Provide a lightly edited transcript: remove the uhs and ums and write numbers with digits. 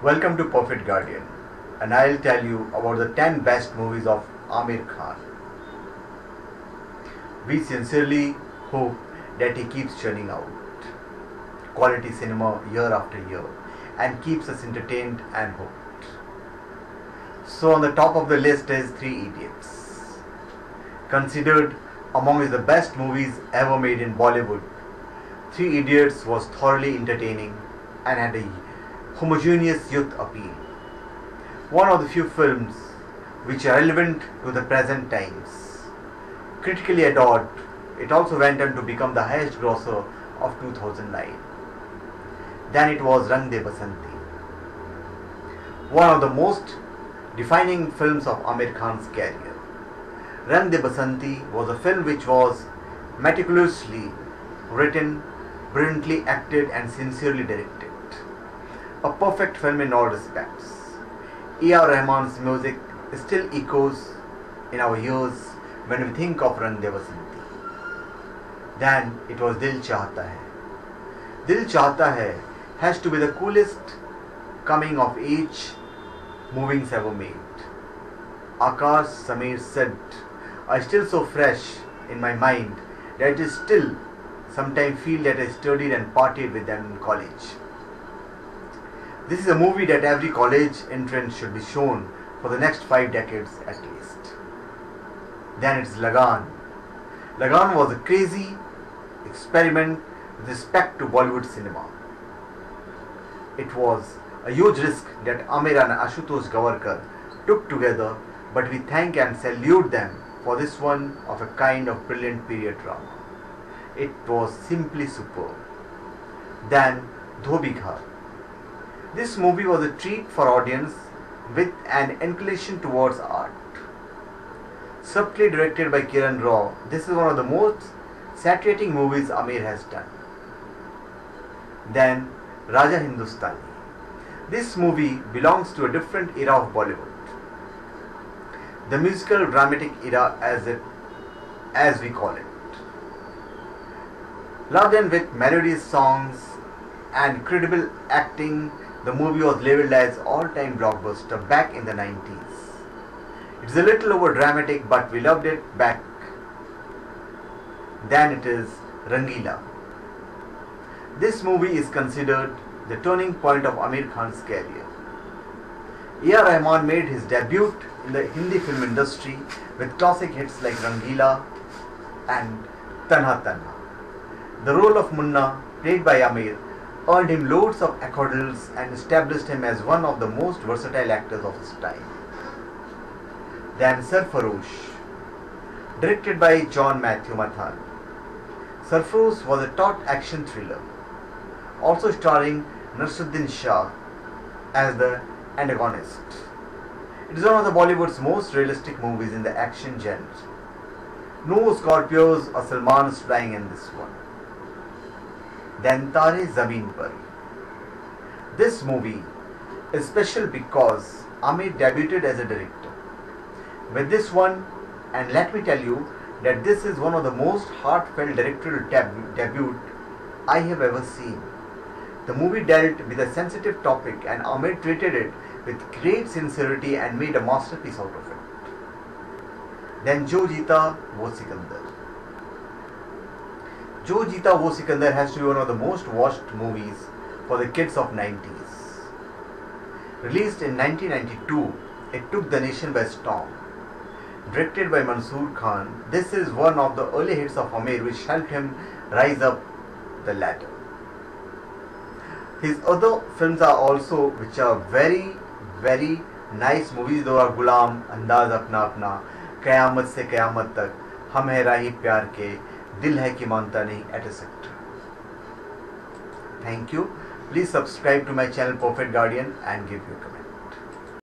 Welcome to Perfect Guardian, and I'll tell you about the 10 best movies of Aamir Khan. We sincerely hope that he keeps churning out quality cinema year after year and keeps us entertained and hooked. So on the top of the list is Three Idiots. Considered among the best movies ever made in Bollywood, Three Idiots was thoroughly entertaining and had a homogeneous youth appeal. One of the few films which are relevant to the present times. Critically adored, it also went on to become the highest grosser of 2009. Then it was Rang De Basanti, one of the most defining films of Aamir Khan's career. Rang De Basanti was a film which was meticulously written, brilliantly acted and sincerely directed. A perfect film in all respects. A.R Rahman's music still echoes in our ears when we think of Rang De Basanti. Then it was Dil Chahta Hai. Dil Chahta Hai has to be the coolest coming of age movies ever made. Akash-Sameer-Sid are still so fresh in my mind that I still sometimes feel that I studied and partied with them in college. This is a movie that every college entrant should be shown for the next 5 decades at least. Then it's Lagaan. Lagaan was a crazy experiment with respect to Bollywood cinema. It was a huge risk that Aamir and Ashutosh Gowariker took together, but we thank and salute them for this one of a kind of brilliant period drama. It was simply superb. Then Dhobi Ghath. This movie was a treat for audience with an inclination towards art. Subtly directed by Kiran Rao, this is one of the most satiating movies Aamir has done. Then Raja Hindustani. This movie belongs to a different era of Bollywood. The musical dramatic era as we call it. Laden with melodious songs and credible acting, the movie was labelled as all-time blockbuster back in the 90s. It's a little over dramatic, but we loved it back. Then it is Rangila. This movie is considered the turning point of Aamir Khan's career. A.R Rahman made his debut in the Hindi film industry with classic hits like Rangila and Tanha Tanha. The role of Munna, played by Aamir, earned him loads of accolades and established him as one of the most versatile actors of his time. Then Sarfarosh, directed by John Matthew Mathan. Sarfarosh was a taut action thriller, also starring Naseeruddin Shah as the antagonist. It is one of the Bollywood's most realistic movies in the action genre. No Scorpios or Salmans flying in this one. Then Tare Zameen Par. This movie is special because Aamir debuted as a director. With this one, and let me tell you that this is one of the most heartfelt directorial debut I have ever seen. The movie dealt with a sensitive topic and Aamir treated it with great sincerity and made a masterpiece out of it. Then Jo Jeeta Wo Sikandar. Jo Jeeta Wo Sikandar has to be one of the most watched movies for the kids of 90s. Released in 1992, it took the nation by storm. Directed by Mansoor Khan, this is one of the early hits of Aamir which helped him rise up the ladder. His other films are also, which are very, very nice movies. Those are Gulam, Andaz Apna Apna, Qayamat Se Qayamat Tak, Hum Hai Rahi Pyar Ke, Dil Hai Ki Manta Nahi, etc. Thank you. Please subscribe to my channel Perfect Guardian and give your comment.